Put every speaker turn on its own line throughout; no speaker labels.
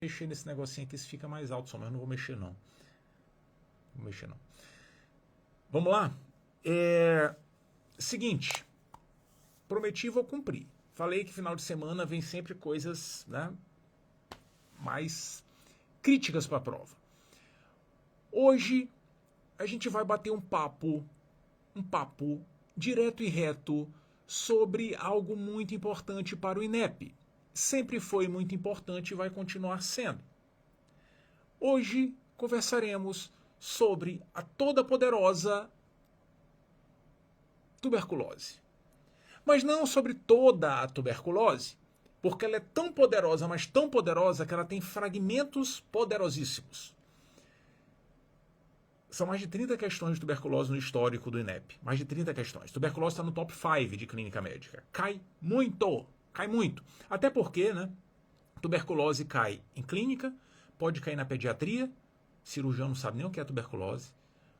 Mexer nesse negocinho aqui, se fica mais alto só, mas eu não vou mexer não. Vou mexer não. Vamos lá? Seguinte, prometi, vou cumprir. Falei que final de semana vem sempre coisas, né, mais críticas para a prova. Hoje a gente vai bater um papo direto e reto sobre algo muito importante para o INEP. Sempre foi muito importante e vai continuar sendo. Hoje conversaremos sobre a toda poderosa tuberculose. Mas não sobre toda a tuberculose, porque ela é tão poderosa, mas tão poderosa que ela tem fragmentos poderosíssimos. São mais de 30 questões de tuberculose no histórico do INEP. Mais de 30 questões. Tuberculose está no top 5 de clínica médica. Cai muito. Cai muito. Até porque, né? Tuberculose cai em clínica, pode cair na pediatria, cirurgião não sabe nem o que é tuberculose,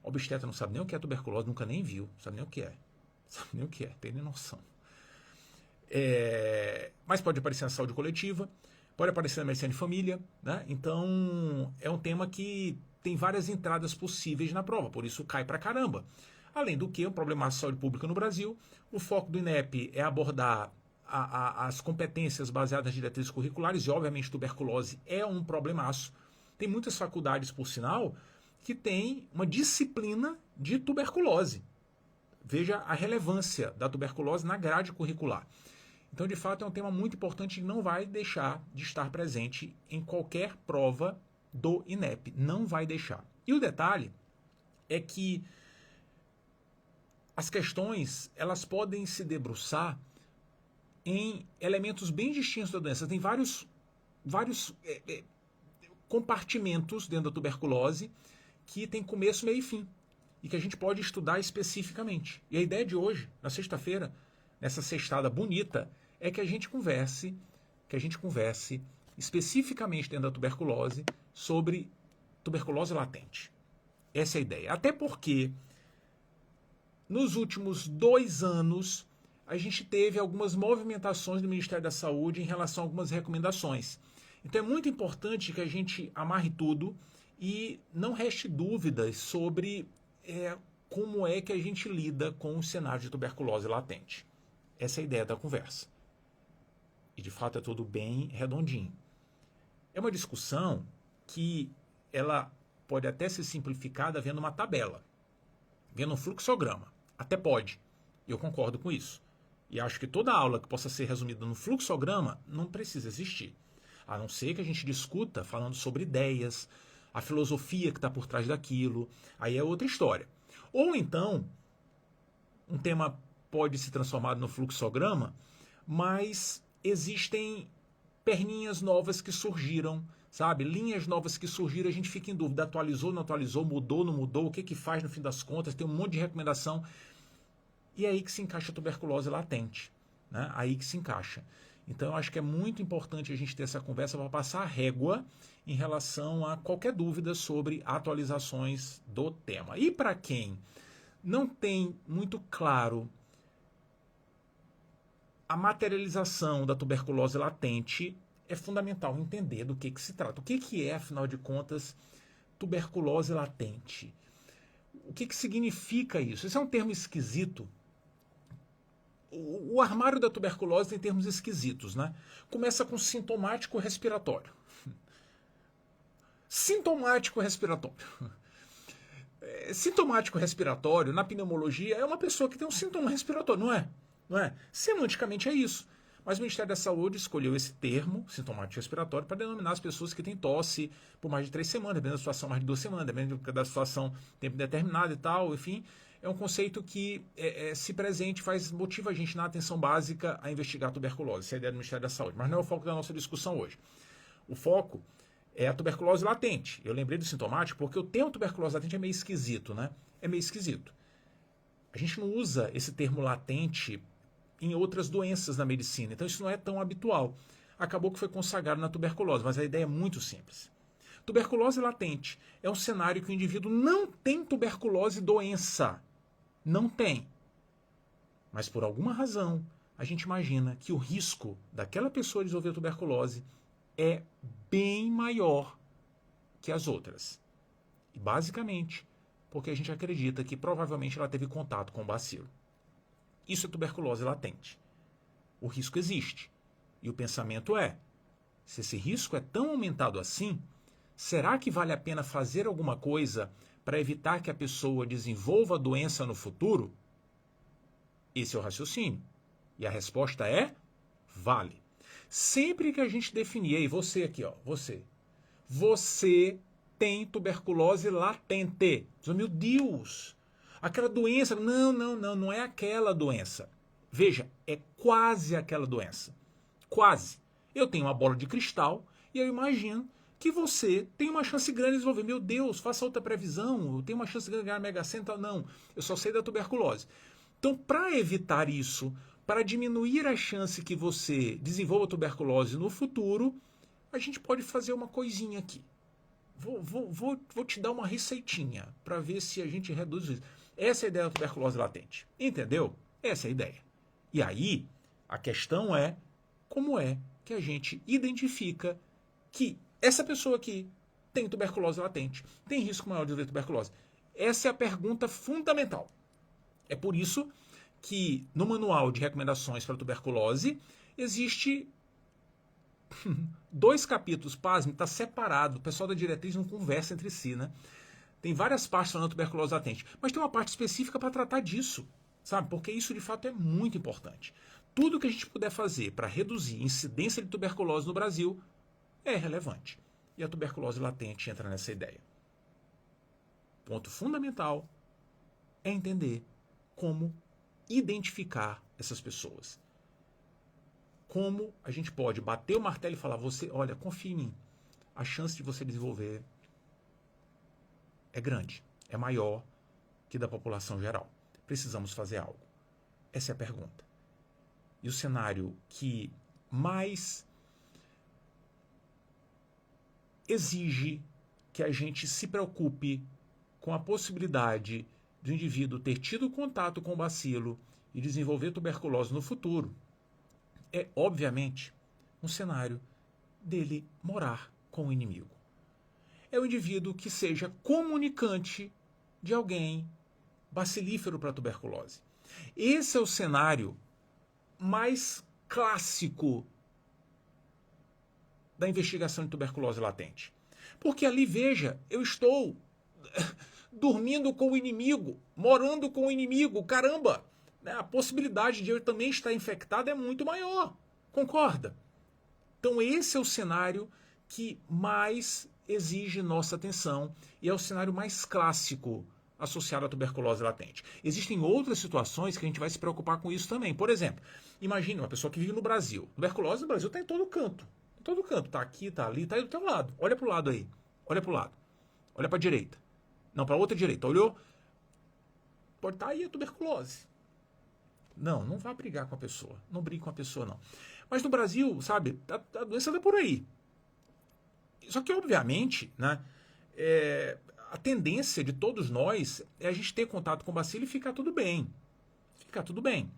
obstetra não sabe nem o que é tuberculose, nunca nem viu, não sabe nem o que é. Sabe nem o que é, tem nem noção. Mas pode aparecer na saúde coletiva, pode aparecer na medicina de família, né? Então é um tema que tem várias entradas possíveis na prova, por isso cai pra caramba. Além do que, o problema de saúde pública no Brasil, o foco do INEP é abordar as competências baseadas em diretrizes curriculares, e obviamente tuberculose é um problemaço. Tem muitas faculdades, por sinal, que tem uma disciplina de tuberculose. Veja a relevância da tuberculose na grade curricular. Então, de fato, é um tema muito importante e não vai deixar de estar presente em qualquer prova do INEP. Não vai deixar. E o detalhe é que as questões elas podem se debruçar em elementos bem distintos da doença. Tem vários compartimentos dentro da tuberculose que tem começo, meio e fim. E que a gente pode estudar especificamente. E a ideia de hoje, na sexta-feira, nessa sextada bonita, é que a gente converse especificamente dentro da tuberculose sobre tuberculose latente. Essa é a ideia. Até porque nos últimos 2 anos a gente teve algumas movimentações do Ministério da Saúde em relação a algumas recomendações. Então é muito importante que a gente amarre tudo e não reste dúvidas sobre como é que a gente lida com o cenário de tuberculose latente. Essa é a ideia da conversa. E de fato é tudo bem redondinho. É uma discussão que ela pode até ser simplificada vendo uma tabela, vendo um fluxograma. Até pode. Eu concordo com isso. E acho que toda aula que possa ser resumida no fluxograma não precisa existir. A não ser que a gente discuta falando sobre ideias, a filosofia que está por trás daquilo. Aí é outra história. Ou então, um tema pode se transformar no fluxograma, mas existem perninhas novas que surgiram, sabe? Linhas novas que surgiram, a gente fica em dúvida. Atualizou, não atualizou, mudou, não mudou, o que que faz no fim das contas? Tem um monte de recomendação. E é aí que se encaixa a tuberculose latente, né? Aí que se encaixa. Então eu acho que é muito importante a gente ter essa conversa para passar a régua em relação a qualquer dúvida sobre atualizações do tema. E para quem não tem muito claro a materialização da tuberculose latente, é fundamental entender do que se trata. O que é, afinal de contas, tuberculose latente? O que significa isso? Isso é um termo esquisito. O armário da tuberculose tem termos esquisitos, né? Começa com sintomático respiratório. Sintomático respiratório. Sintomático respiratório, na pneumologia, é uma pessoa que tem um sintoma respiratório, não é? Não é? Semanticamente é isso. Mas o Ministério da Saúde escolheu esse termo, sintomático respiratório, para denominar as pessoas que têm tosse por mais de 3 semanas, dependendo da situação, mais de 2 semanas, dependendo da situação, tempo determinado e tal, enfim. É um conceito que se presente, motiva a gente na atenção básica a investigar a tuberculose. Essa é a ideia do Ministério da Saúde. Mas não é o foco da nossa discussão hoje. O foco é a tuberculose latente. Eu lembrei do sintomático porque o termo tuberculose latente é meio esquisito, né? É meio esquisito. A gente não usa esse termo latente em outras doenças na medicina. Então isso não é tão habitual. Acabou que foi consagrado na tuberculose, mas a ideia é muito simples. Tuberculose latente é um cenário que o indivíduo não tem tuberculose doença. Não tem. Mas por alguma razão, a gente imagina que o risco daquela pessoa desenvolver tuberculose é bem maior que as outras. E basicamente porque a gente acredita que provavelmente ela teve contato com o bacilo. Isso é tuberculose latente. O risco existe. E o pensamento é, se esse risco é tão aumentado assim, será que vale a pena fazer alguma coisa para evitar que a pessoa desenvolva a doença no futuro? Esse é o raciocínio. E a resposta é, vale. Sempre que a gente definir, e você aqui, ó, você tem tuberculose latente. Meu Deus, aquela doença, não é aquela doença. Veja, é quase aquela doença. Quase. Eu tenho uma bola de cristal e eu imagino que você tem uma chance grande de desenvolver. Meu Deus, faça outra previsão, eu tenho uma chance grande de ganhar Mega Sena. Não, eu só sei da tuberculose. Então, para evitar isso, para diminuir a chance que você desenvolva tuberculose no futuro, a gente pode fazer uma coisinha aqui. Vou te dar uma receitinha para ver se a gente reduz isso. Essa é a ideia da tuberculose latente. Entendeu? Essa é a ideia. E aí, a questão é como é que a gente identifica que essa pessoa aqui tem tuberculose latente, tem risco maior de desenvolver tuberculose. Essa é a pergunta fundamental. É por isso que no manual de recomendações para tuberculose existe 2 capítulos, pasme, está separado. O pessoal da diretriz não conversa entre si, né? Tem várias partes falando tuberculose latente, mas tem uma parte específica para tratar disso, sabe? Porque isso de fato é muito importante. Tudo que a gente puder fazer para reduzir a incidência de tuberculose no Brasil é relevante. E a tuberculose latente entra nessa ideia. Ponto fundamental é entender como identificar essas pessoas. Como a gente pode bater o martelo e falar, olha, confia em mim. A chance de você desenvolver é grande, é maior que da população geral. Precisamos fazer algo. Essa é a pergunta. E o cenário que mais exige que a gente se preocupe com a possibilidade de um indivíduo ter tido contato com o bacilo e desenvolver tuberculose no futuro é, obviamente, um cenário dele morar com o inimigo. É o indivíduo que seja comunicante de alguém bacilífero para tuberculose. Esse é o cenário mais clássico da investigação de tuberculose latente. Porque ali, veja, eu estou dormindo com o inimigo, morando com o inimigo, caramba! A possibilidade de eu também estar infectado é muito maior, concorda? Então esse é o cenário que mais exige nossa atenção e é o cenário mais clássico associado à tuberculose latente. Existem outras situações que a gente vai se preocupar com isso também. Por exemplo, imagine uma pessoa que vive no Brasil. Tuberculose no Brasil está em todo canto. Em todo canto. Está aqui, está ali, está aí do teu lado. Olha para o lado aí. Olha para o lado. Olha para a direita. Não, para a outra direita. Olhou? Pode estar aí a tuberculose. Não vá brigar com a pessoa. Não brigue com a pessoa, não. Mas no Brasil, sabe, a doença está por aí. Só que, obviamente, né, a tendência de todos nós é a gente ter contato com o bacilo e ficar tudo bem. Ficar tudo bem.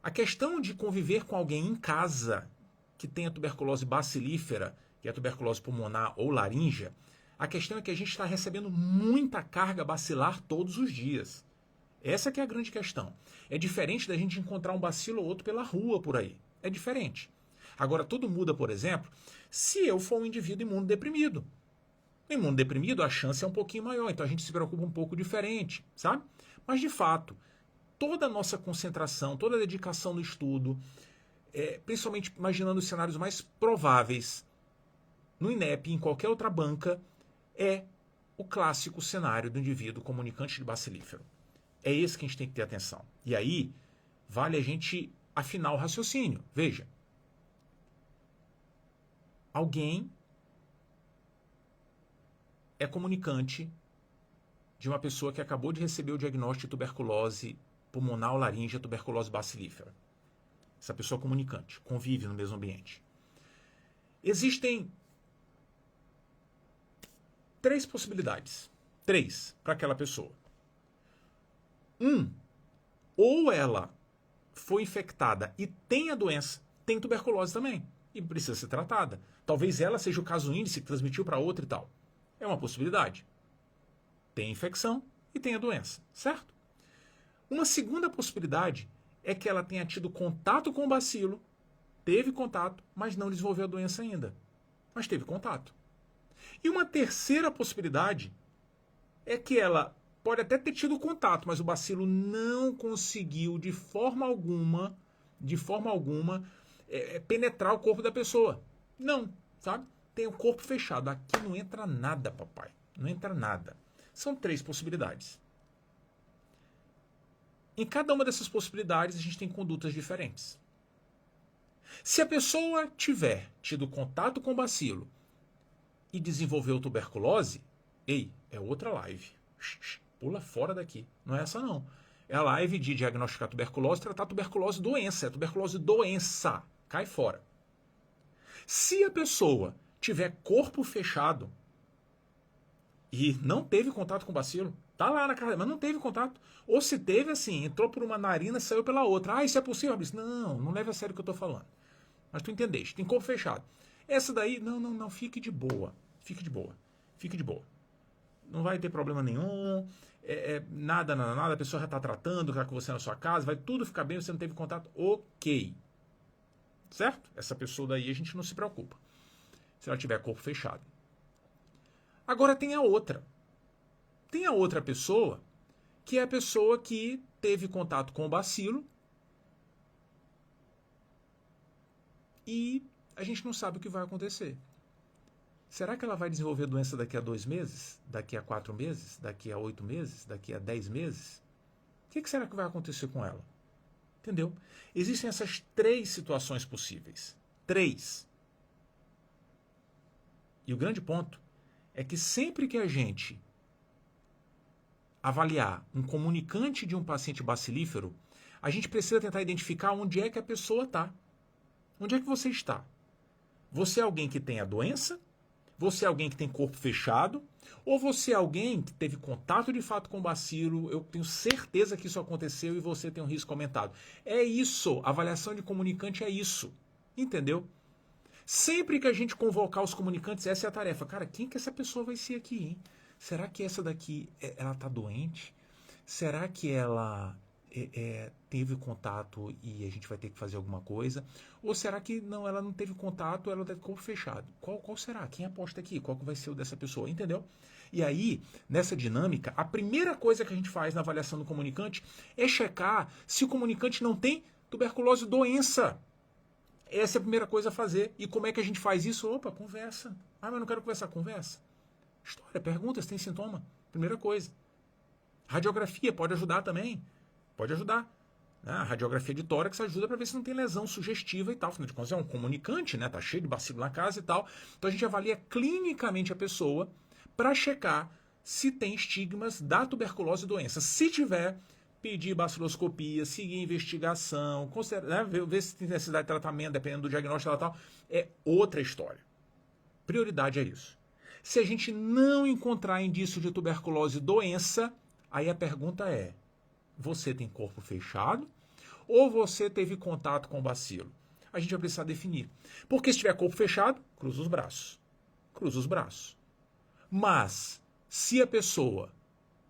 A questão de conviver com alguém em casa que tenha tuberculose bacilífera, que é a tuberculose pulmonar ou laríngea, a questão é que a gente está recebendo muita carga bacilar todos os dias. Essa que é a grande questão. É diferente da gente encontrar um bacilo ou outro pela rua por aí. É diferente. Agora, tudo muda, por exemplo, se eu for um indivíduo imunodeprimido. No imunodeprimido, a chance é um pouquinho maior, então a gente se preocupa um pouco diferente, sabe? Mas, de fato, toda a nossa concentração, toda a dedicação no estudo, principalmente imaginando os cenários mais prováveis no INEP e em qualquer outra banca, é o clássico cenário do indivíduo comunicante de bacilífero. É esse que a gente tem que ter atenção. E aí, vale a gente afinar o raciocínio. Veja. Alguém é comunicante de uma pessoa que acabou de receber o diagnóstico de tuberculose pulmonar ou laríngea, tuberculose bacilífera. Essa pessoa é comunicante, convive no mesmo ambiente. Existem 3 possibilidades. 3 para aquela pessoa. Ou ela foi infectada e tem a doença, tem tuberculose também. e precisa ser tratada. Talvez ela seja o caso índice que transmitiu para outra e tal. É uma possibilidade. Tem infecção e tem a doença, certo? Uma segunda possibilidade é que ela tenha tido contato com o bacilo, teve contato, mas não desenvolveu a doença ainda. Mas teve contato. E uma terceira possibilidade é que ela pode até ter tido contato, mas o bacilo não conseguiu de forma alguma, penetrar o corpo da pessoa. Não, sabe? Tem o corpo fechado. Aqui não entra nada, papai. Não entra nada. São 3 possibilidades. Em cada uma dessas possibilidades, a gente tem condutas diferentes. Se a pessoa tiver tido contato com o bacilo e desenvolveu tuberculose, é outra live. Pula fora daqui. Não é essa, não. É a live de diagnosticar tuberculose, tratar tuberculose doença. É tuberculose doença. Cai fora. Se a pessoa tiver corpo fechado e não teve contato com o bacilo, tá lá na casa, mas não teve contato. Ou se teve, assim, entrou por uma narina e saiu pela outra. Ah, isso é possível? Não leve a sério o que eu tô falando. Mas tu entendeste, tem corpo fechado. Essa daí, não, fique de boa. Fique de boa. Não vai ter problema nenhum, nada, a pessoa já está tratando, já com você na sua casa, vai tudo ficar bem, você não teve contato, ok. Certo? Essa pessoa daí a gente não se preocupa, se ela tiver corpo fechado. Agora tem a outra. Tem a outra pessoa, que é a pessoa que teve contato com o bacilo e a gente não sabe o que vai acontecer. Será que ela vai desenvolver doença daqui a 2 meses? Daqui a 4 meses? Daqui a 8 meses? Daqui a 10 meses? O que será que vai acontecer com ela? Entendeu? Existem essas 3 situações possíveis. 3. E o grande ponto é que sempre que a gente avaliar um comunicante de um paciente bacilífero, a gente precisa tentar identificar onde é que a pessoa está. Onde é que você está? Você é alguém que tem a doença? Você é alguém que tem corpo fechado? Ou você é alguém que teve contato de fato com o bacilo? Eu tenho certeza que isso aconteceu e você tem um risco aumentado. É isso. A avaliação de comunicante é isso. Entendeu? Sempre que a gente convocar os comunicantes, essa é a tarefa. Cara, quem que essa pessoa vai ser aqui, hein? Será que essa daqui, ela tá doente? Será que ela teve contato e a gente vai ter que fazer alguma coisa? Ou será que não, ela não teve contato, ela tá de corpo fechado? Qual será? Quem aposta aqui? Qual que vai ser o dessa pessoa? Entendeu? E aí, nessa dinâmica, a primeira coisa que a gente faz na avaliação do comunicante é checar se o comunicante não tem tuberculose doença. Essa é a primeira coisa a fazer. E como é que a gente faz isso? Opa, conversa. Ah, mas não quero conversar. Conversa. História, pergunta se tem sintoma. Primeira coisa. Radiografia pode ajudar também. Pode ajudar. A radiografia de tórax ajuda para ver se não tem lesão sugestiva e tal. Afinal de contas, é um comunicante, né? Tá cheio de bacilo na casa e tal. Então a gente avalia clinicamente a pessoa para checar se tem estigmas da tuberculose doença. Se tiver, pedir baciloscopia, seguir investigação, ver se tem necessidade de tratamento, dependendo do diagnóstico e tal. É outra história. Prioridade é isso. Se a gente não encontrar indício de tuberculose doença, aí a pergunta é: você tem corpo fechado ou você teve contato com o bacilo? A gente vai precisar definir. Porque se tiver corpo fechado, cruza os braços. Cruza os braços. Mas, se a pessoa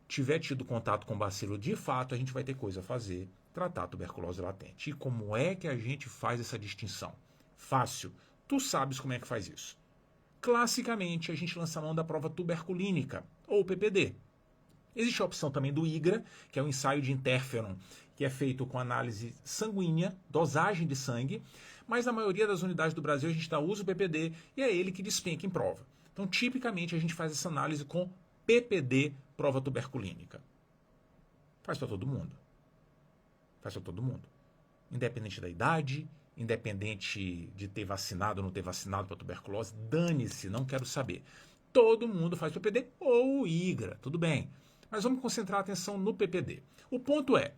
tiver tido contato com o bacilo de fato, a gente vai ter coisa a fazer, tratar a tuberculose latente. E como é que a gente faz essa distinção? Fácil. Tu sabes como é que faz isso. Classicamente, a gente lança a mão da prova tuberculínica, ou PPD. Existe a opção também do IGRA, que é um ensaio de interferon, que é feito com análise sanguínea, dosagem de sangue, mas na maioria das unidades do Brasil a gente usa o PPD e é ele que despenca em prova. Então, tipicamente, a gente faz essa análise com PPD, prova tuberculínica. Faz para todo mundo. Faz para todo mundo. Independente da idade, independente de ter vacinado ou não ter vacinado para tuberculose, dane-se, não quero saber. Todo mundo faz PPD ou IGRA, tudo bem. Mas vamos concentrar a atenção no PPD. O ponto é,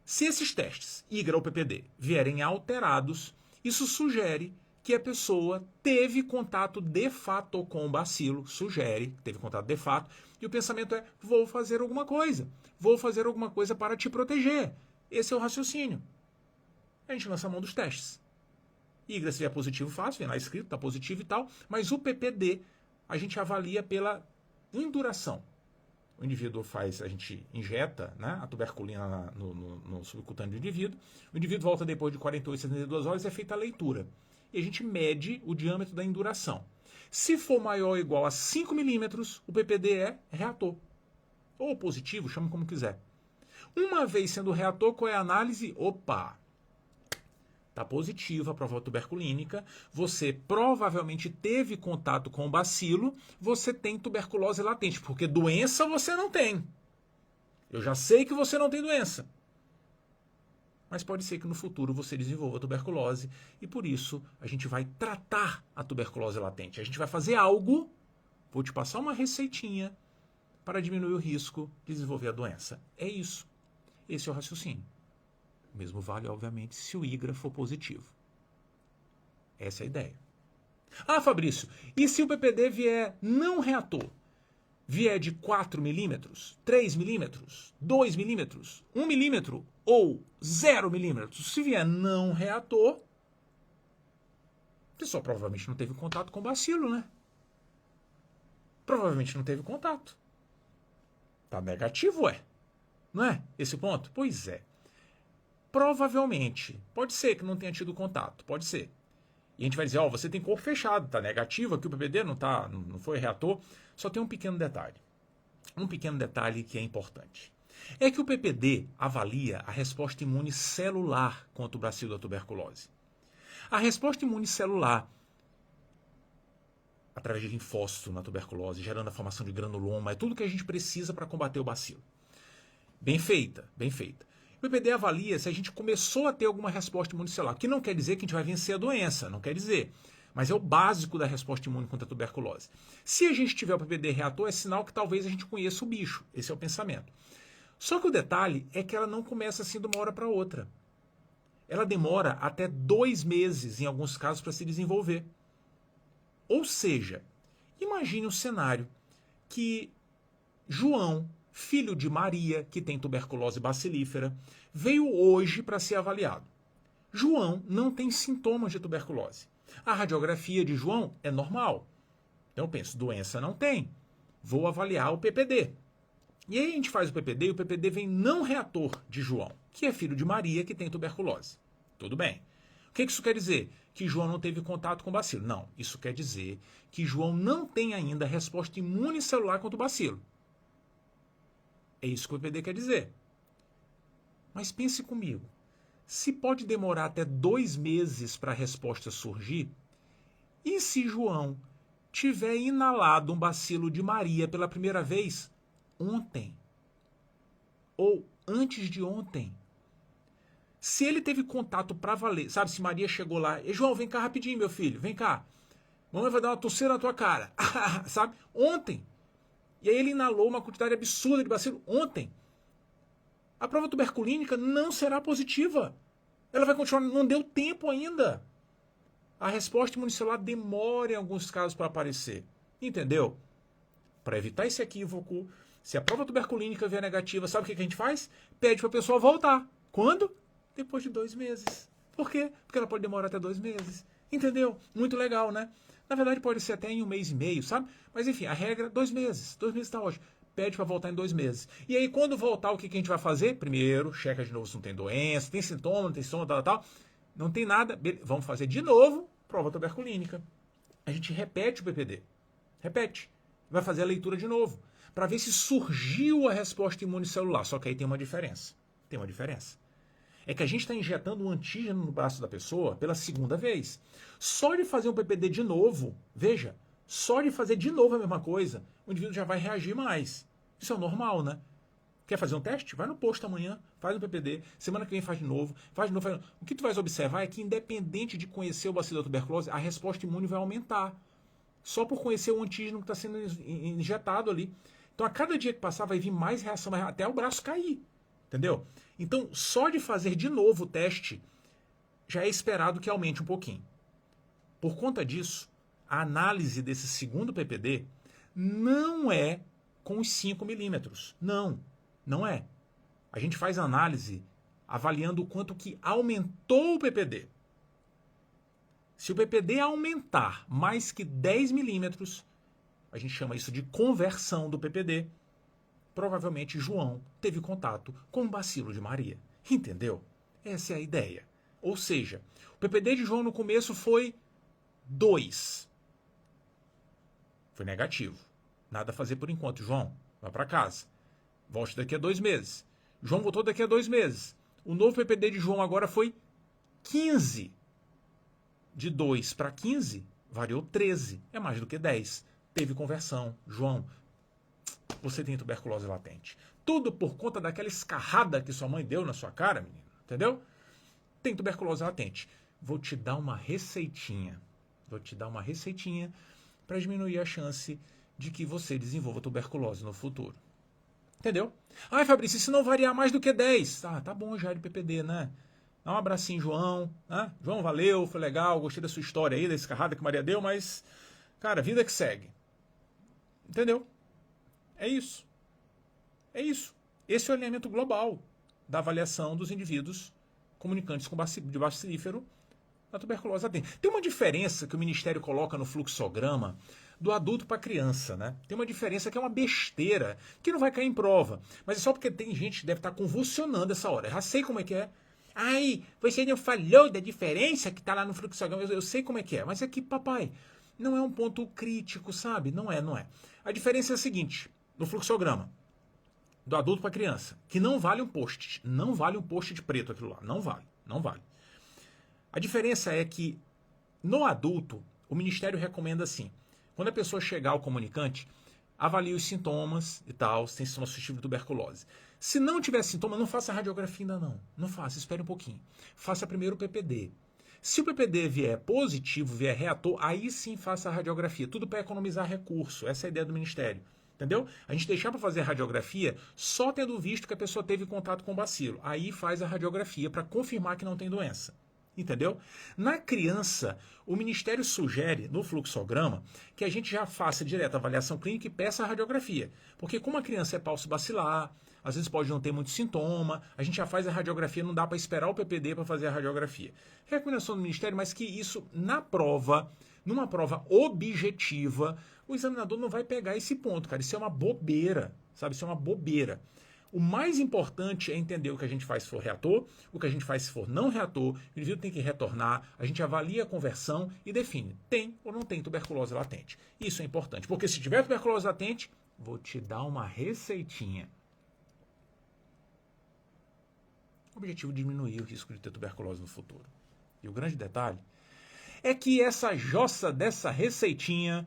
se esses testes, IGRA ou PPD, vierem alterados, isso sugere que a pessoa teve contato de fato com o bacilo, sugere que teve contato de fato, e o pensamento é, vou fazer alguma coisa para te proteger. Esse é o raciocínio. A gente lança a mão dos testes. IGRA, se vier positivo, fácil, vem lá escrito, está positivo e tal. Mas o PPD, a gente avalia pela induração. O indivíduo faz, a gente injeta, né, a tuberculina no subcutâneo do indivíduo. O indivíduo volta depois de 48, 72 horas e é feita a leitura. E a gente mede o diâmetro da induração. Se for maior ou igual a 5 milímetros, o PPD é reator. Ou positivo, chama como quiser. Uma vez sendo reator, qual é a análise? Opa! Está positiva a prova tuberculínica, você provavelmente teve contato com o bacilo, você tem tuberculose latente, porque doença você não tem. Eu já sei que você não tem doença. Mas pode ser que no futuro você desenvolva tuberculose e por isso a gente vai tratar a tuberculose latente. A gente vai fazer algo, vou te passar uma receitinha para diminuir o risco de desenvolver a doença. É isso. Esse é o raciocínio. O mesmo vale, obviamente, se o IGRA for positivo. Essa é a ideia. Ah, Fabrício, e se o PPD vier não reator? Vier de 4 milímetros, 3 milímetros, 2 milímetros, 1 milímetro ou 0 milímetros? Se vier não reator, a pessoa provavelmente não teve contato com o bacilo, né? Provavelmente não teve contato. Tá negativo, não é? Esse ponto? Pois é. Provavelmente. Pode ser que não tenha tido contato. Pode ser. E a gente vai dizer, ó, você tem corpo fechado, tá negativo, aqui o PPD não foi reator. Só tem um pequeno detalhe. Um pequeno detalhe que é importante. É que o PPD avalia a resposta imune celular contra o bacilo da tuberculose. A resposta imune celular, através de linfócito na tuberculose, gerando a formação de granuloma, é tudo que a gente precisa para combater o bacilo. Bem feita, bem feita. O PPD avalia se a gente começou a ter alguma resposta imune celular, que não quer dizer que a gente vai vencer a doença, não quer dizer. Mas é o básico da resposta imune contra a tuberculose. Se a gente tiver o PPD reator, é sinal que talvez a gente conheça o bicho. Esse é o pensamento. Só que o detalhe é que ela não começa assim de uma hora para outra. Ela demora até 2 meses, em alguns casos, para se desenvolver. Ou seja, imagine um cenário que João, filho de Maria, que tem tuberculose bacilífera, veio hoje para ser avaliado. João não tem sintomas de tuberculose. A radiografia de João é normal. Então eu penso, doença não tem. Vou avaliar o PPD. E aí a gente faz o PPD e o PPD vem não reator de João, que é filho de Maria, que tem tuberculose. Tudo bem. O que isso quer dizer? Que João não teve contato com o bacilo. Não, isso quer dizer que João não tem ainda resposta imune celular contra o bacilo. É isso que o PPD quer dizer. Mas pense comigo. Se pode demorar até 2 meses para a resposta surgir, e se João tiver inalado um bacilo de Maria pela primeira vez ontem? Ou antes de ontem? Se ele teve contato para valer, sabe, se Maria chegou lá, e João, vem cá rapidinho, meu filho, vem cá. Mamãe vai dar uma toceira na tua cara. Sabe? Ontem. E aí ele inalou uma quantidade absurda de bacilo ontem. A prova tuberculínica não será positiva. Ela vai continuar, não deu tempo ainda. A resposta imunicelular demora em alguns casos para aparecer. Entendeu? Para evitar esse equívoco, se a prova tuberculínica vier negativa, sabe o que a gente faz? Pede para a pessoa voltar. Quando? Depois de 2 meses. Por quê? Porque ela pode demorar até 2 meses. Entendeu? Muito legal, né? Na verdade, pode ser até em 1 mês e meio, sabe? Mas enfim, a regra, 2 meses. 2 meses está ótimo. Pede para voltar em 2 meses. E aí, quando voltar, o que a gente vai fazer? Primeiro, checa de novo se não tem doença, tem sintoma, não tem sintoma, tal. Não tem nada. Vamos fazer de novo prova tuberculínica. A gente repete o PPD. Repete. Vai fazer a leitura de novo. Para ver se surgiu a resposta imune celular. Só que aí tem uma diferença. Tem uma diferença. É que a gente está injetando um antígeno no braço da pessoa pela segunda vez. Só de fazer um PPD de novo, veja, só de fazer de novo a mesma coisa, o indivíduo já vai reagir mais. Isso é normal, né? Quer fazer um teste? Vai no posto amanhã, faz um PPD, semana que vem faz de novo, faz de novo, faz de novo. O que tu vais observar é que, independente de conhecer o bacilo da tuberculose, a resposta imune vai aumentar. Só por conhecer o antígeno que está sendo injetado ali. Então, a cada dia que passar, vai vir mais reação, até o braço cair. Entendeu? Então, só de fazer de novo o teste, já é esperado que aumente um pouquinho. Por conta disso, a análise desse segundo PPD não é com os 5 milímetros. Não, não é. A gente faz a análise avaliando o quanto que aumentou o PPD. Se o PPD aumentar mais que 10 milímetros, a gente chama isso de conversão do PPD, provavelmente João teve contato com o bacilo de Maria. Entendeu? Essa é a ideia. Ou seja, o PPD de João no começo foi 2. Foi negativo. Nada a fazer por enquanto. João, vá para casa. Volte daqui a 2 meses. João voltou daqui a 2 meses. O novo PPD de João agora foi 15. De 2 para 15, variou 13. É mais do que 10. Teve conversão. João, você tem tuberculose latente. Tudo por conta daquela escarrada que sua mãe deu na sua cara, menino. Entendeu? Tem tuberculose latente. Vou te dar uma receitinha. Para diminuir a chance de que você desenvolva tuberculose no futuro. Entendeu? Ai, Fabrício, e se não variar mais do que 10? Ah, tá bom já de PPD, né? Dá um abracinho, João. Né? João, valeu, foi legal, gostei da sua história aí, da escarrada que Maria deu, mas, cara, vida que segue. Entendeu? É isso. É isso. Esse é o alinhamento global da avaliação dos indivíduos comunicantes de bacilífero da tuberculose latente. Tem uma diferença que o Ministério coloca no fluxograma do adulto para a criança, né? Tem uma diferença que é uma besteira, que não vai cair em prova. Mas é só porque tem gente que deve estar convulsionando essa hora. Eu já sei como é que é. Ai, você não falou da diferença que está lá no fluxograma. Eu sei como é que é. Mas é que, papai, não é um ponto crítico, sabe? Não é. A diferença é a seguinte, no fluxograma, do adulto para a criança, que não vale um post. Não vale um post de preto aquilo lá. Não vale. A diferença é que, no adulto, o Ministério recomenda assim, quando a pessoa chegar ao comunicante, avalie os sintomas e tal, se tem sintoma suscetível de tuberculose. Se não tiver sintoma, não faça radiografia ainda não. Não faça, espere um pouquinho. Faça primeiro o PPD. Se o PPD vier positivo, vier reator, aí sim faça a radiografia. Tudo para economizar recurso. Essa é a ideia do Ministério. Entendeu? A gente deixar para fazer a radiografia só tendo visto que a pessoa teve contato com o bacilo. Aí faz a radiografia para confirmar que não tem doença. Entendeu? Na criança, o Ministério sugere, no fluxograma, que a gente já faça direto a avaliação clínica e peça a radiografia. Porque como a criança é falso bacilar, às vezes pode não ter muito sintoma, a gente já faz a radiografia, não dá para esperar o PPD para fazer a radiografia. Recomendação do Ministério, mas que isso, na prova, numa prova objetiva, o examinador não vai pegar esse ponto, cara. Isso é uma bobeira, sabe? Isso é uma bobeira. O mais importante é entender o que a gente faz se for reator, o que a gente faz se for não reator, o indivíduo tem que retornar, a gente avalia a conversão e define, tem ou não tem tuberculose latente. Isso é importante, porque se tiver tuberculose latente, vou te dar uma receitinha. O objetivo é diminuir o risco de ter tuberculose no futuro. E o grande detalhe é que essa jossa dessa receitinha,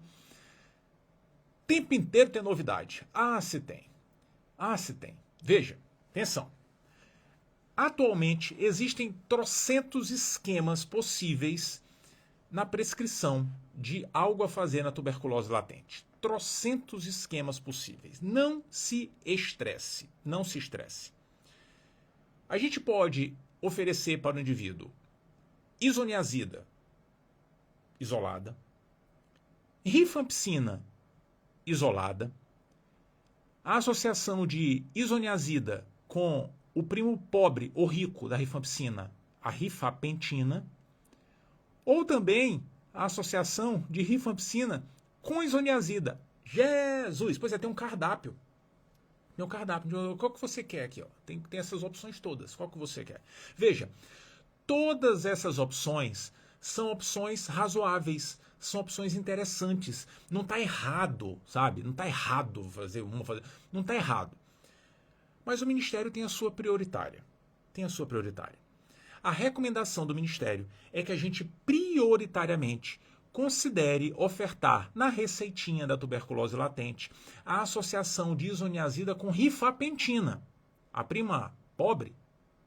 o tempo inteiro tem novidade. Ah, se tem. Veja, atenção. Atualmente existem trocentos esquemas possíveis na prescrição de algo a fazer na tuberculose latente. Trocentos esquemas possíveis. Não se estresse. A gente pode oferecer para o indivíduo isoniazida isolada, rifampicina isolada, a associação de isoniazida com o primo pobre ou rico da rifampicina, a rifapentina, ou também a associação de rifampicina com isoniazida. Jesus! Pois é, tem um cardápio. Qual que você quer aqui? Ó? Tem essas opções todas. Qual que você quer? Veja, todas essas opções são opções razoáveis, são opções interessantes. Não está errado, sabe? Não está errado fazer uma. Não está errado. Mas o Ministério tem a sua prioritária. A recomendação do Ministério é que a gente prioritariamente considere ofertar na receitinha da tuberculose latente a associação de isoniazida com rifapentina, a prima pobre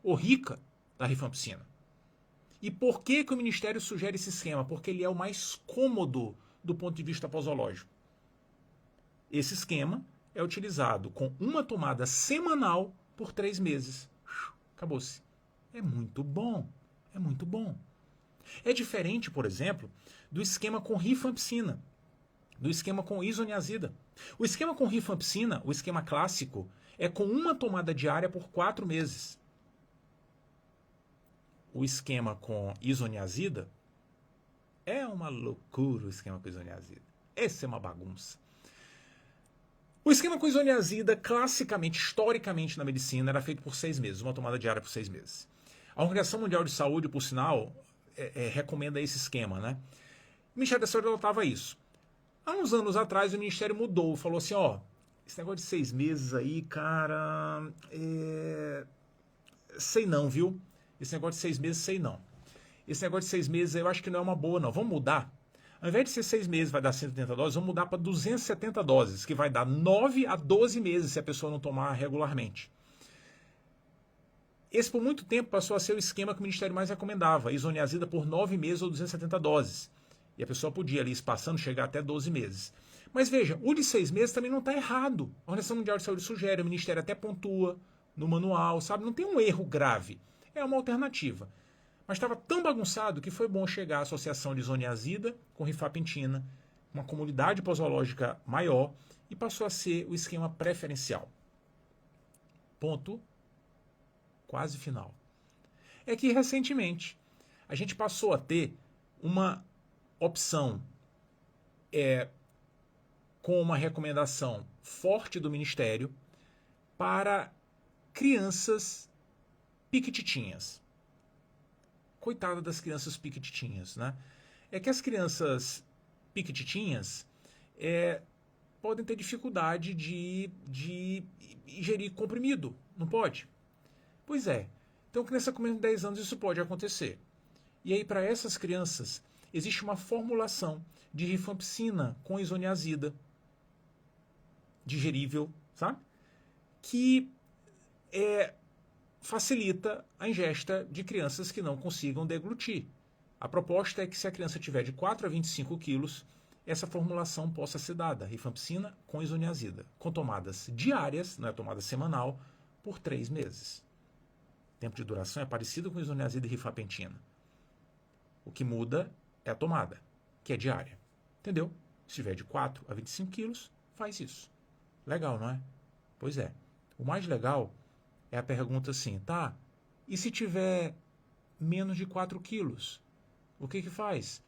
ou rica da rifampicina. E por que o Ministério sugere esse esquema? Porque ele é o mais cômodo do ponto de vista posológico. Esse esquema é utilizado com uma tomada semanal por 3 meses. Acabou-se. É muito bom. É diferente, por exemplo, do esquema com rifampicina, do esquema com isoniazida. O esquema com rifampicina, o esquema clássico, é com uma tomada diária por 4 meses. O esquema com isoniazida É uma loucura o esquema com isoniazida. Essa é uma bagunça. O esquema com isoniazida, classicamente, historicamente na medicina, era feito por 6 meses, uma tomada diária por 6 meses. A Organização Mundial de Saúde, por sinal, recomenda esse esquema, né? O Ministério da Saúde adotava isso. Há uns anos atrás, o Ministério mudou, falou assim, ó, esse negócio de 6 meses aí, cara, sei não, viu? Esse negócio de 6 meses, sei não. Esse negócio de 6 meses eu acho que não é uma boa, não. Vamos mudar? Ao invés de ser 6 meses, vai dar 180 doses, vamos mudar para 270 doses, que vai dar 9 a 12 meses se a pessoa não tomar regularmente. Esse, por muito tempo, passou a ser o esquema que o Ministério mais recomendava, isoniazida por 9 meses ou 270 doses. E a pessoa podia ali, espaçando, chegar até 12 meses. Mas veja, o de 6 meses também não está errado. A Organização Mundial de Saúde sugere, o Ministério até pontua no manual, sabe? Não tem um erro grave. É uma alternativa. Mas estava tão bagunçado que foi bom chegar à associação de isoniazida com rifampicina, uma comunidade posológica maior, e passou a ser o esquema preferencial. Ponto quase final. É que recentemente a gente passou a ter uma opção com uma recomendação forte do Ministério para crianças piquititinhas. Coitada das crianças piquititinhas, né? É que as crianças piquititinhas podem ter dificuldade de ingerir comprimido, não pode? Pois é. Então, criança com menos de 10 anos, isso pode acontecer. E aí, para essas crianças, existe uma formulação de rifampicina com isoniazida, digerível, sabe? Que facilita a ingesta de crianças que não consigam deglutir. A proposta é que se a criança tiver de 4 a 25 quilos, essa formulação possa ser dada, rifampicina com isoniazida, com tomadas diárias, não é tomada semanal, por 3 meses. O tempo de duração é parecido com isoniazida e rifampicina. O que muda é a tomada, que é diária. Entendeu? Se tiver de 4 a 25 quilos, faz isso. Legal, não é? Pois é. O mais legal é a pergunta assim, tá? E se tiver menos de 4 quilos? O que faz?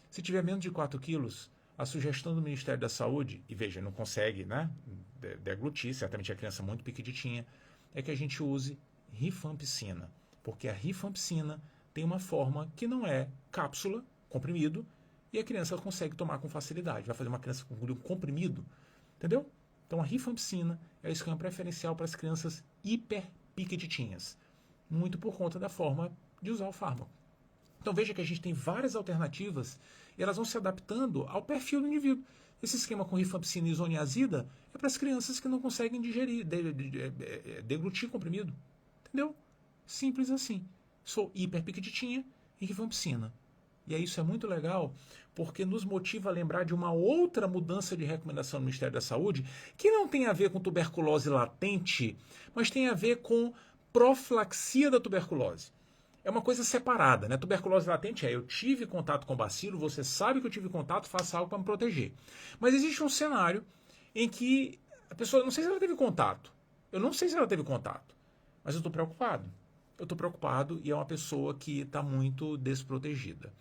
Se tiver menos de 4 quilos, a sugestão do Ministério da Saúde, e veja, não consegue, né, deglutir, certamente a criança muito pequenininha, é que a gente use rifampicina. Porque a rifampicina tem uma forma que não é cápsula, comprimido, e a criança consegue tomar com facilidade. Vai fazer uma criança com um comprimido, entendeu? Então a rifampicina é o esquema preferencial para as crianças hiperpiquititinhas, muito por conta da forma de usar o fármaco. Então veja que a gente tem várias alternativas e elas vão se adaptando ao perfil do indivíduo. Esse esquema com rifampicina e isoniazida é para as crianças que não conseguem digerir, deglutir comprimido. Entendeu? Simples assim. Sou hiperpiquititinha e rifampicina. E aí isso é muito legal, porque nos motiva a lembrar de uma outra mudança de recomendação do Ministério da Saúde, que não tem a ver com tuberculose latente, mas tem a ver com profilaxia da tuberculose. É uma coisa separada, né? Tuberculose latente eu tive contato com bacilo, você sabe que eu tive contato, faça algo para me proteger. Mas existe um cenário em que a pessoa, não sei se ela teve contato, eu não sei se ela teve contato, mas eu estou preocupado. Eu estou preocupado e é uma pessoa que está muito desprotegida.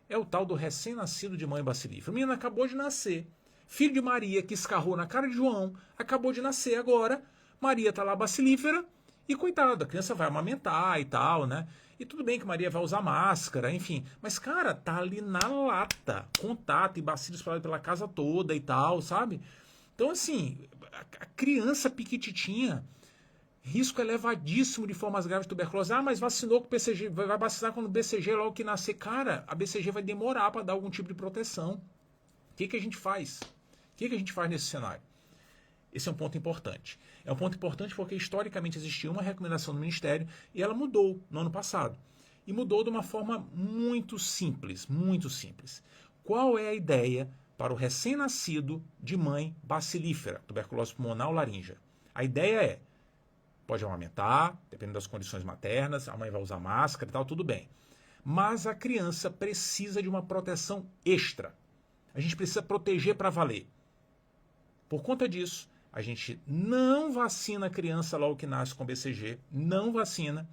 É o tal do recém-nascido de mãe bacilífera. O menino acabou de nascer. Filho de Maria, que escarrou na cara de João, acabou de nascer agora. Maria está lá bacilífera e, coitada, a criança vai amamentar e tal, né? E tudo bem que Maria vai usar máscara, enfim. Mas, cara, tá ali na lata. Contato e bacilo espalhado pela casa toda e tal, sabe? Então, assim, a criança piquititinha, risco elevadíssimo de formas graves de tuberculose. Ah, mas vacinou com o BCG, vai vacinar quando o BCG logo que nascer. Cara, a BCG vai demorar para dar algum tipo de proteção. O que a gente faz? O que a gente faz nesse cenário? Esse é um ponto importante. É um ponto importante porque historicamente existia uma recomendação do Ministério e ela mudou no ano passado. E mudou de uma forma muito simples, muito simples. Qual é a ideia para o recém-nascido de mãe bacilífera, tuberculose pulmonar ou laríngea? A ideia é, pode amamentar, dependendo das condições maternas, a mãe vai usar máscara e tal, tudo bem. Mas a criança precisa de uma proteção extra. A gente precisa proteger para valer. Por conta disso, a gente não vacina a criança logo que nasce com BCG, não vacina,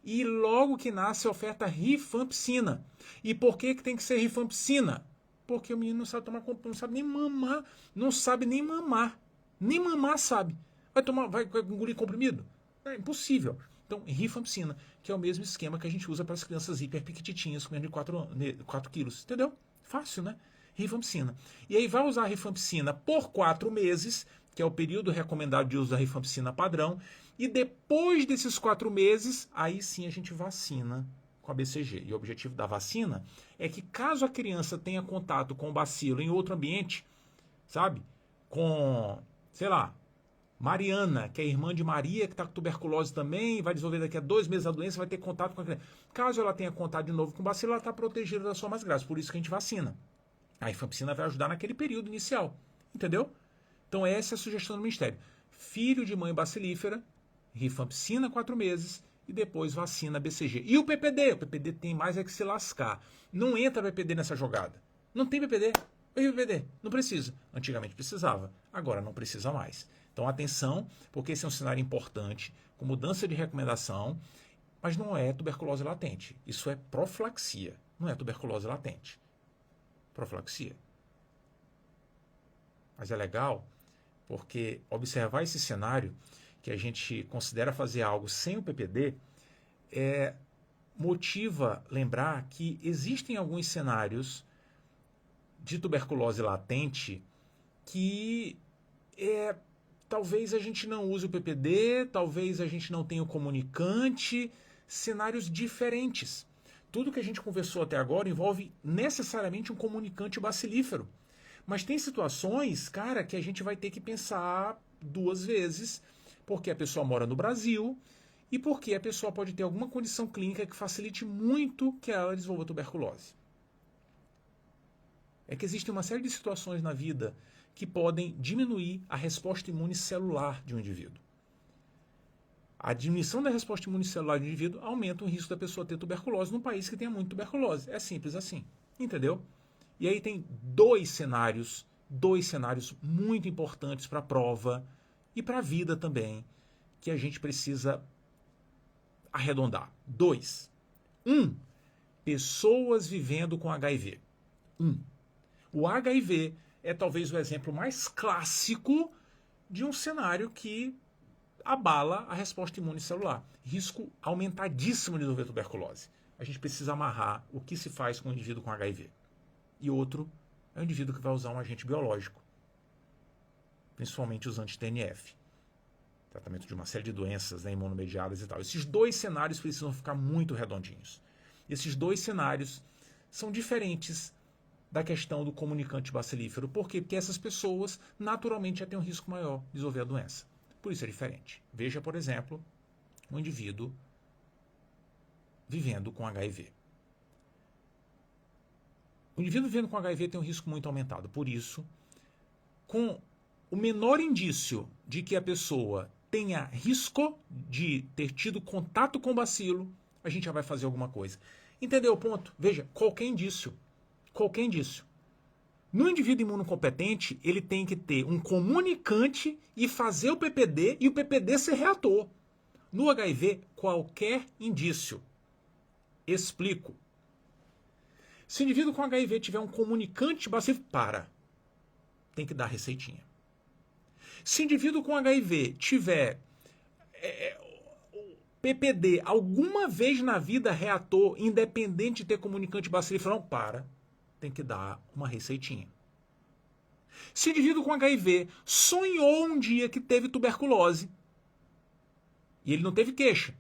e logo que nasce oferta rifampicina. E por que tem que ser rifampicina? Porque o menino não sabe tomar, não sabe nem mamar, não sabe nem mamar. Nem mamar sabe. Vai engolir comprimido? É impossível. Então, rifampicina, que é o mesmo esquema que a gente usa para as crianças hiperpiquititinhas com menos de 4 quilos. Entendeu? Fácil, né? Rifampicina. E aí vai usar a rifampicina por 4 meses, que é o período recomendado de uso da rifampicina padrão, e depois desses 4 meses, aí sim a gente vacina com a BCG. E o objetivo da vacina é que caso a criança tenha contato com o bacilo em outro ambiente, sabe? Com, sei lá, Mariana, que é irmã de Maria, que está com tuberculose também, vai desenvolver daqui a 2 meses a doença, vai ter contato com a criança. Caso ela tenha contato de novo com o bacilo, ela está protegida da sua mais grave. Por isso que a gente vacina. A rifampicina vai ajudar naquele período inicial. Entendeu? Então essa é a sugestão do Ministério. Filho de mãe bacilífera, rifampicina 4 meses e depois vacina BCG. E o PPD? O PPD tem mais é que se lascar. Não entra PPD nessa jogada. Não tem PPD. E PPD? Não precisa. Antigamente precisava. Agora não precisa mais. Então atenção, porque esse é um cenário importante, com mudança de recomendação, mas não é tuberculose latente. Isso é profilaxia. Não é tuberculose latente. Profilaxia. Mas é legal porque observar esse cenário, que a gente considera fazer algo sem o PPD, motiva lembrar que existem alguns cenários de tuberculose latente que talvez a gente não use o PPD, talvez a gente não tenha o comunicante, cenários diferentes. Tudo que a gente conversou até agora envolve necessariamente um comunicante bacilífero. Mas tem situações, cara, que a gente vai ter que pensar 2 vezes, porque a pessoa mora no Brasil e porque a pessoa pode ter alguma condição clínica que facilite muito que ela desenvolva tuberculose. É que existe uma série de situações na vida que podem diminuir a resposta imune celular de um indivíduo. A diminuição da resposta imune celular do indivíduo aumenta o risco da pessoa ter tuberculose num país que tenha muita tuberculose. É simples assim. Entendeu? E aí tem 2 cenários muito importantes para a prova e para a vida também, que a gente precisa arredondar. 2. 1. Pessoas vivendo com HIV. O HIV é talvez o exemplo mais clássico de um cenário que abala a resposta imune celular. Risco aumentadíssimo de desenvolver tuberculose. A gente precisa amarrar o que se faz com o indivíduo com HIV. E outro é o indivíduo que vai usar um agente biológico, principalmente os anti-TNF. Tratamento de uma série de doenças, né, imunomediadas e tal. Esses 2 cenários precisam ficar muito redondinhos. Esses 2 cenários são diferentes da questão do comunicante bacilífero. Por quê? Porque essas pessoas naturalmente já têm um risco maior de desenvolver a doença. Por isso é diferente. Veja, por exemplo, um indivíduo vivendo com HIV. O indivíduo vivendo com HIV tem um risco muito aumentado. Por isso, com o menor indício de que a pessoa tenha risco de ter tido contato com o bacilo, a gente já vai fazer alguma coisa. Entendeu o ponto? Veja, qualquer indício. Qualquer indício. No indivíduo imunocompetente, ele tem que ter um comunicante e fazer o PPD e o PPD ser reator. No HIV, qualquer indício. Explico. Se o indivíduo com HIV tiver um comunicante bacílico, tem que dar receitinha. Se o indivíduo com HIV tiver PPD alguma vez na vida reator, independente de ter comunicante bacílico, tem que dar uma receitinha. Se o indivíduo com HIV sonhou um dia que teve tuberculose, e ele não teve queixa,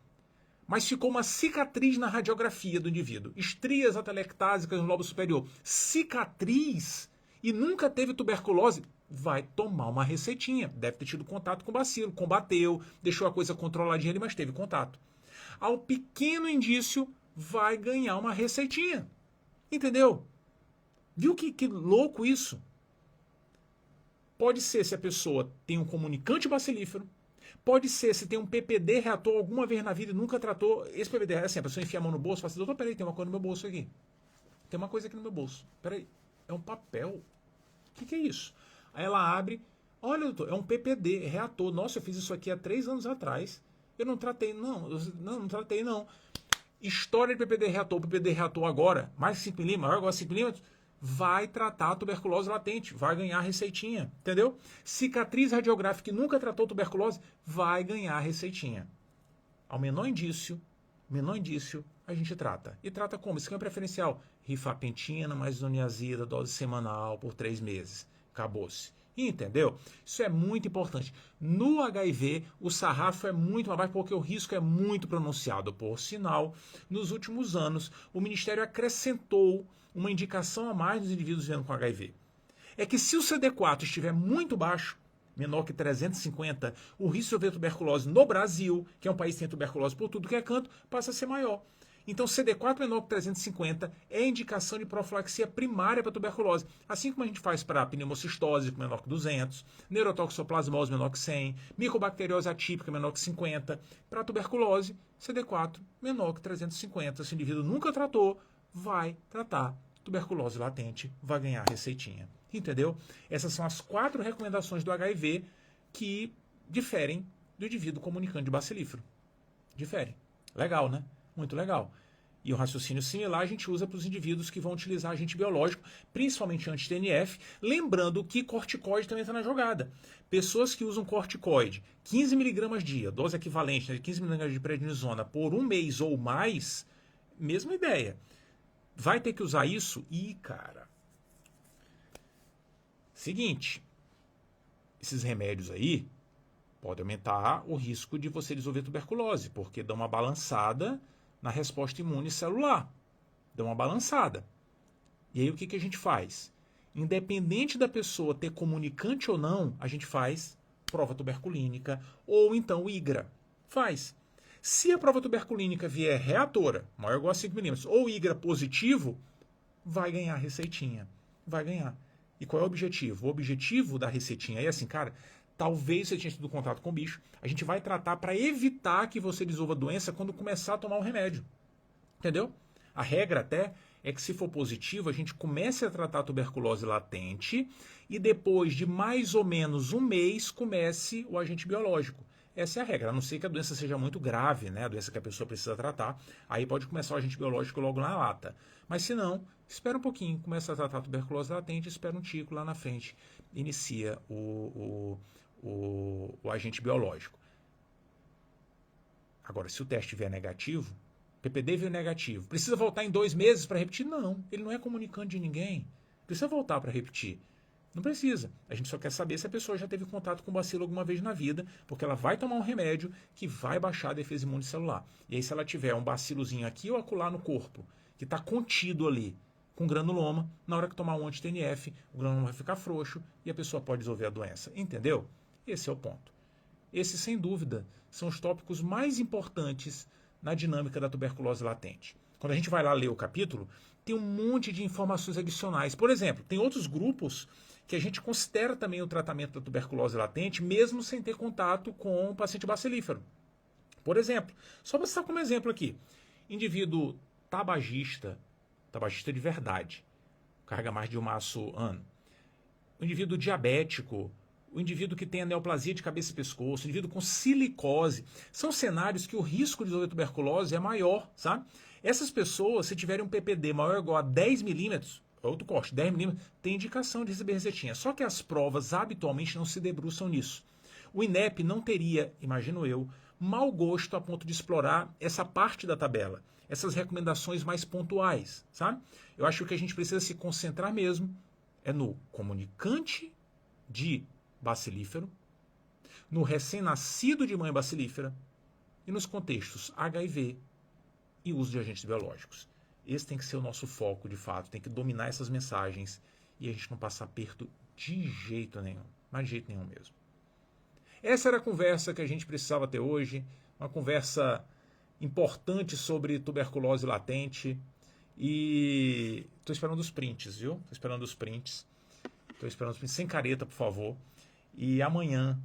mas ficou uma cicatriz na radiografia do indivíduo, estrias atelectásicas no lobo superior, cicatriz, e nunca teve tuberculose, vai tomar uma receitinha. Deve ter tido contato com o bacilo, combateu, deixou a coisa controladinha ali, mas teve contato. Ao pequeno indício, vai ganhar uma receitinha. Entendeu? Viu que louco isso? Pode ser se a pessoa tem um comunicante bacilífero, pode ser se tem um PPD reator alguma vez na vida e nunca tratou. Esse PPD é assim, a pessoa enfia a mão no bolso e fala assim, doutor, peraí, tem uma coisa no meu bolso aqui. Tem uma coisa aqui no meu bolso. Peraí, é um papel. O que é isso? Aí ela abre, olha, doutor, é um PPD, reator. Nossa, eu fiz isso aqui há 3 anos atrás. Eu não tratei, não. Não tratei, não. História de PPD reator agora, mais de 5 milímetros, maior igual a 5 milímetros, vai tratar a tuberculose latente, vai ganhar receitinha, entendeu? Cicatriz radiográfica que nunca tratou tuberculose, vai ganhar receitinha. Ao menor indício, a gente trata. E trata como? Esquema preferencial. Rifapentina mais isoniazida, dose semanal por 3 meses. Acabou-se. Entendeu? Isso é muito importante. No HIV, o sarrafo é muito mais baixo porque o risco é muito pronunciado. Por sinal, nos últimos anos, o Ministério acrescentou uma indicação a mais nos indivíduos vivendo com HIV. É que se o CD4 estiver muito baixo, menor que 350, o risco de haver tuberculose no Brasil, que é um país que tem tuberculose por tudo que é canto, passa a ser maior. Então, CD4 menor que 350 é indicação de profilaxia primária para tuberculose. Assim como a gente faz para pneumocistose menor que 200, neurotoxoplasmose menor que 100, micobacteriose atípica menor que 50. Para tuberculose, CD4 menor que 350. Se o indivíduo nunca tratou, vai tratar tuberculose latente, vai ganhar receitinha. Entendeu? Essas são as 4 recomendações do HIV que diferem do indivíduo comunicante bacilífero. Diferem. Legal, né? Muito legal. E o raciocínio similar a gente usa para os indivíduos que vão utilizar agente biológico, principalmente anti-TNF, lembrando que corticoide também está na jogada. Pessoas que usam corticoide, 15 mg dia, dose equivalente, né, 15 mg de prednisona por 1 mês ou mais, mesma ideia. Vai ter que usar isso? Ih, cara. Seguinte, esses remédios aí podem aumentar o risco de você desenvolver tuberculose, porque dão uma balançada na resposta imune celular. Dão uma balançada. E aí o que a gente faz? Independente da pessoa ter comunicante ou não, a gente faz prova tuberculínica ou então o IGRA. Faz. Se a prova tuberculínica vier reatora, maior ou igual a 5 milímetros, ou IGRA positivo, vai ganhar receitinha. Vai ganhar. E qual é o objetivo? O objetivo da receitinha é assim, cara, talvez você tenha tido contato com o bicho, a gente vai tratar para evitar que você desenvolva doença quando começar a tomar o remédio. Entendeu? A regra até é que se for positivo, a gente comece a tratar a tuberculose latente e depois de mais ou menos 1 mês comece o agente biológico. Essa é a regra, a não ser que a doença seja muito grave, né? A doença que a pessoa precisa tratar, aí pode começar o agente biológico logo na lata. Mas se não, espera um pouquinho, começa a tratar a tuberculose latente, espera um tico lá na frente, inicia o agente biológico. Agora, se o teste vier negativo, PPD veio negativo, precisa voltar em 2 meses para repetir? Não, ele não é comunicante de ninguém. Precisa voltar para repetir. Não precisa. A gente só quer saber se a pessoa já teve contato com bacilo alguma vez na vida, porque ela vai tomar um remédio que vai baixar a defesa imune celular. E aí, se ela tiver um bacilozinho aqui ou acolá no corpo, que está contido ali, com granuloma, na hora que tomar um anti-TNF, o granuloma vai ficar frouxo e a pessoa pode desenvolver a doença. Entendeu? Esse é o ponto. Esses, sem dúvida, são os tópicos mais importantes na dinâmica da tuberculose latente. Quando a gente vai lá ler o capítulo, tem um monte de informações adicionais. Por exemplo, tem outros grupos que a gente considera também o tratamento da tuberculose latente, mesmo sem ter contato com o paciente bacilífero. Por exemplo, só para citar como exemplo aqui, indivíduo tabagista de verdade, carrega mais de um maço ano, o indivíduo diabético, o indivíduo que tem a neoplasia de cabeça e pescoço, o indivíduo com silicose, são cenários que o risco de desenvolver tuberculose é maior, sabe? Essas pessoas, se tiverem um PPD maior ou igual a 10 milímetros, outro corte, 10 milímetros, tem indicação de receber receitinha. Só que as provas habitualmente não se debruçam nisso. O INEP não teria, imagino eu, mau gosto a ponto de explorar essa parte da tabela, essas recomendações mais pontuais, sabe? Eu acho que o que a gente precisa se concentrar mesmo é no comunicante de bacilífero, no recém-nascido de mãe bacilífera e nos contextos HIV e uso de agentes biológicos. Esse tem que ser o nosso foco, de fato, tem que dominar essas mensagens e a gente não passar aperto de jeito nenhum, mas de jeito nenhum mesmo. Essa era a conversa que a gente precisava ter hoje, uma conversa importante sobre tuberculose latente e estou esperando os prints, viu? Estou esperando os prints, sem careta, por favor. E amanhã,